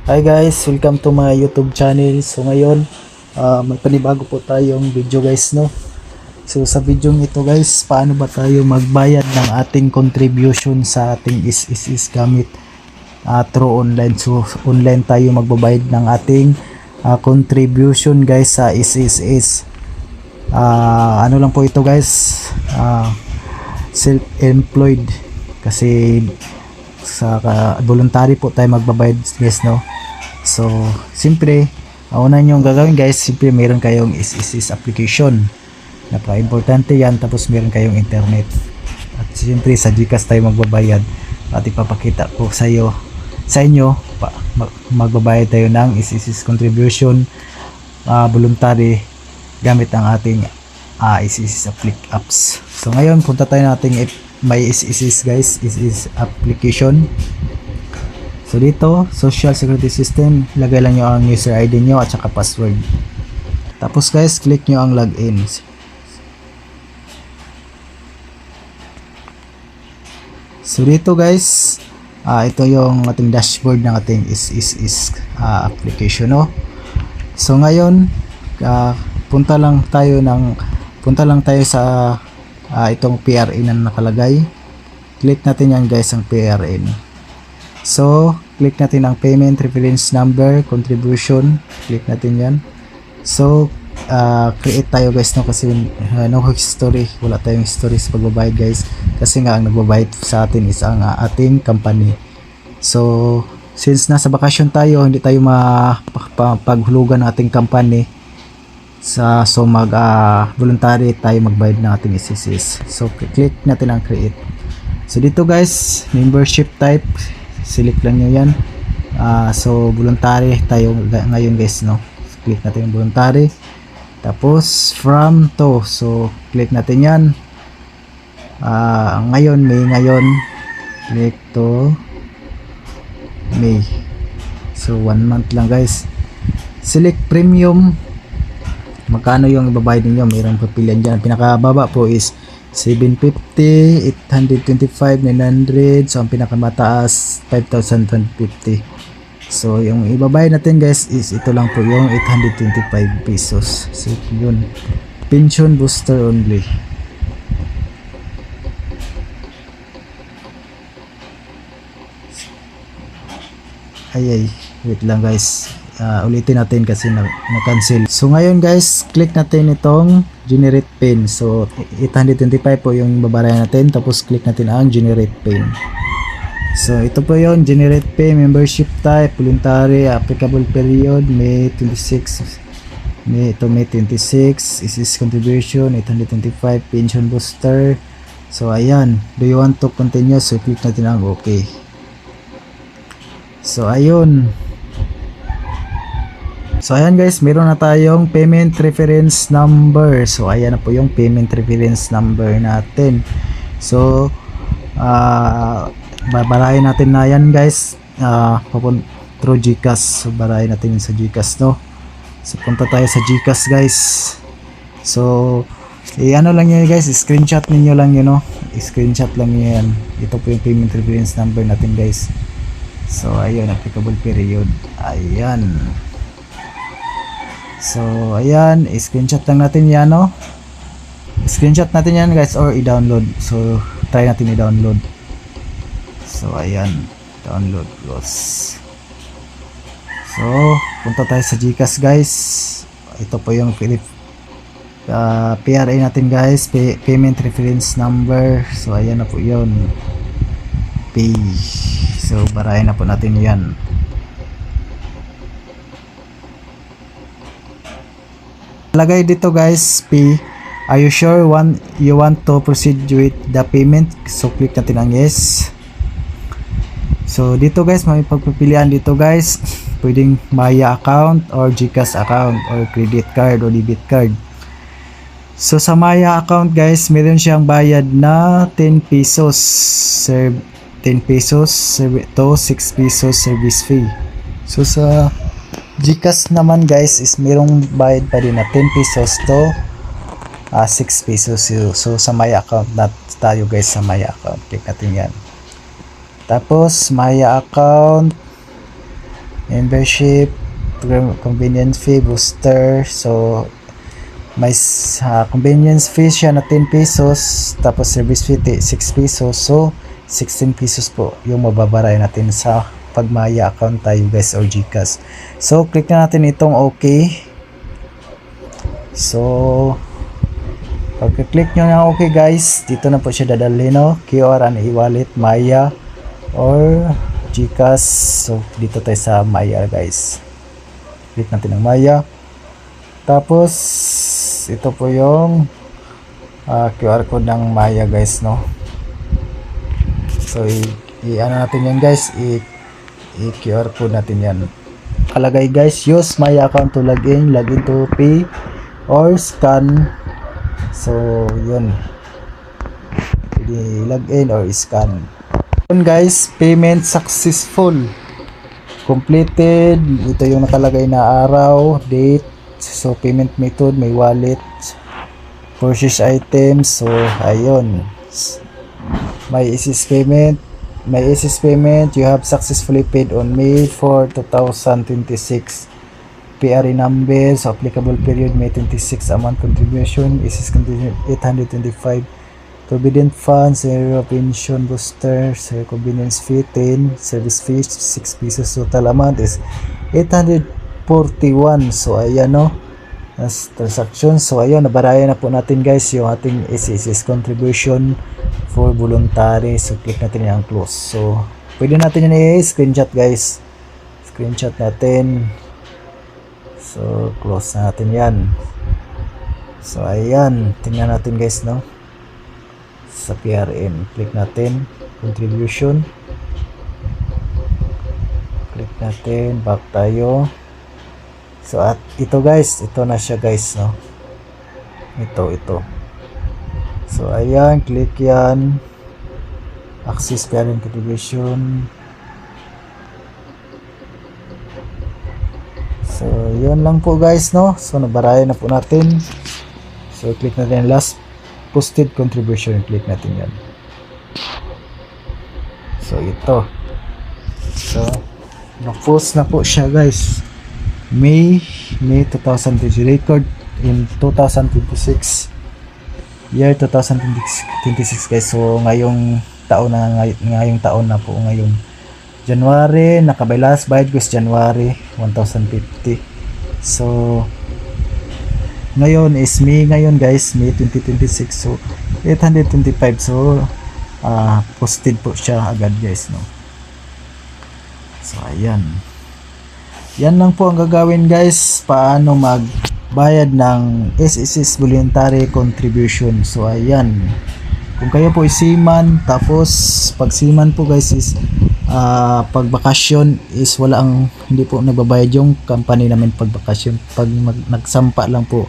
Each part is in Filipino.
Hi guys, welcome to my YouTube channel. So ngayon, may panibago po tayong video guys, no? So sa video ito guys, paano ba tayo magbayad ng ating contribution sa ating is gamit through online. So online tayo magbabayad ng ating contribution guys sa is. Ano lang po ito guys, self-employed kasi sa voluntary po tayo magbabayad guys, no? So siyempre una nyo gagawin guys, siyempre meron kayong is application, napaka-importante yan. Tapos meron kayong internet at siyempre sa GCash tayo magbabayad at ipapakita ko sa inyo magbabayad tayo ng is contribution voluntary gamit ang ating is apps. So ngayon punta tayo nating may is guys, is application. So dito, social security system, lagay lang nyo ang user ID nyo at saka password. Tapos guys, click nyo ang login. So dito guys, ito yung ating dashboard ng ating is application, no? So ngayon, punta lang tayo sa itong PRN na nakalagay. Click natin yan guys, ang PRN. So click natin ang payment reference number, contribution, click natin yan. So create tayo guys, no? Kasi no history, wala tayong history sa pagbabayad guys, kasi nga ang nagbabayad sa atin is ang ating company. So since nasa bakasyon tayo, hindi tayo paghulugan ng ating company, so voluntary tayo magbayad ng ating is. So click natin ang create. So dito guys, membership type, select lang nyo yan. So voluntary tayo ngayon guys, no? Click natin yung voluntary. Tapos from to, so click natin yan. Ngayon, click to May. So 1 month lang guys. Select premium, magkano yung ibabayad ninyo, mayroong papilian dyan. Pinakababa po is 750, 825, 900. So ang pinakamataas 5,150. So yung ibabayad natin guys is ito lang po, yung 825 pesos. So yun, pension booster only. Ay, wait lang guys, ulitin natin kasi na-cancel. So ngayon guys, click natin itong generate pin. So 825 po yung babayaran natin, tapos click natin ang generate pin. So ito po yon, generate pin, membership type, voluntary, applicable period May 26, May 26, is contribution 825, pension booster. So ayan, do you want to continue? So click natin ang okay. So ayun. So ayan guys, meron na tayong payment reference number. So ayan na po yung payment reference number natin. So babarahin natin na yan guys, through GCash. So barahin natin yun sa GCash, no? So punta tayo sa GCash guys. So ano lang yun guys, screenshot ninyo lang yun, no? Screenshot lang yan. Ito po yung payment reference number natin guys. So ayun, applicable period, ayan. So ayan, screenshot lang natin yan, no? Screenshot natin yan guys, or i-download. So try natin i-download. So ayan, download, close. So punta tayo sa GCash guys. Ito po yung PRA natin guys, payment reference number. So ayan na po yun, pay. So barahin na po natin yan. Lagay dito guys, P. Are you sure you want to proceed with the payment? So click natin ang yes. So dito guys, may pagpipilian dito guys. Pwedeng Maya account or GCash account or credit card or debit card. So sa Maya account guys, meron siyang bayad na 10 pesos 10 pesos to 6 pesos service fee. So sa GCash naman guys is merong bayad pa din na 10 pesos to 6 pesos. So sa Maya account tayo guys, sa Maya account. Click natin yan. Tapos Maya account, membership, convenience fee, booster. So may convenience fee siya na 10 pesos, tapos service fee 6 pesos. So 16 pesos po yung mababaray natin sa pagmaya account tayo guys or GCash. So click na natin itong okay. So pagka-click nyo na okay guys, dito na po siya dadalhin, no? QR and e-wallet, Maya or GCash. So dito tayo sa Maya guys. Click natin ang Maya. Tapos ito po yung QR code ng Maya guys, no? So i-ano natin yan guys, i-QR code natin yan. Kalagay guys, use Maya account to login to pay or scan. So yun, pwede login or scan. Yun guys, payment successful, completed. Ito yung nakalagay na araw, date. So payment method, may wallet, purchase items. So ayun, may assist payment, you have successfully paid on May 4, 2026. PRE number, so applicable period May 26, amount contribution is contribution 825. Provident funds, zero pension booster, zero convenience fee 10, service fee 6 pesos. Total amount is 841. So ayan, no, as transaction. So ayun, nabarayan na po natin guys yung ating SSS contribution for voluntary. So click natin yung close. So pwede natin yan i-screenshot guys, screenshot natin. So close na natin yan. So ayan, tingnan natin guys, no, sa PRM, click natin contribution, click natin, back tayo. So at ito guys, ito na siya guys, no, ito. So ayan, click yan, access PRM contribution. So yun lang po guys, no. So nabarayan na po natin. So click natin last posted contribution, click natin yan. So ito, so na-post na po siya guys, May 2020, record in 2026, year 2026 guys. So ngayong taon na po, ngayong January, nakabaylas bayad guys, January 1050. So ngayon is May ngayon guys, May 2026. So 825. So posted po siya agad guys, no. So ayan, yan lang po ang gagawin guys, paano magbayad ng SSS voluntary contribution. So ayan, kung kayo po seaman, tapos pag seaman po guys is pag bakasyon is hindi po nagbabayad yung company namin pag bakasyon. Pag nagsampa lang po,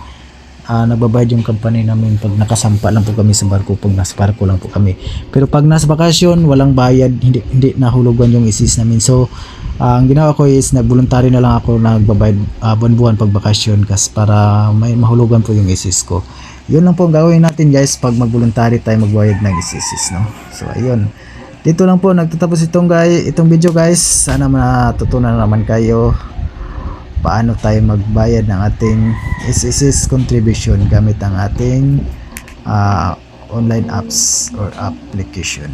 nagbabayad yung company namin pag nakasampa lang po kami sa barko, pag nasa barko lang po kami. Pero pag nasa bakasyon, walang bayad, hindi nahulugan yung isis namin. So ang ginawa ko is nag-voluntary na lang ako, nagbabayad buwan-buwan pag bakasyon, kasi para may mahulugan po yung isis ko. Yun lang po ang gawin natin guys, pag mag-voluntary tayo magbayad ng isis, no. So ayun, dito lang po nagtatapos itong video guys. Sana matutunan naman kayo paano tayo magbayad ng ating SSS contribution gamit ang ating online apps or application.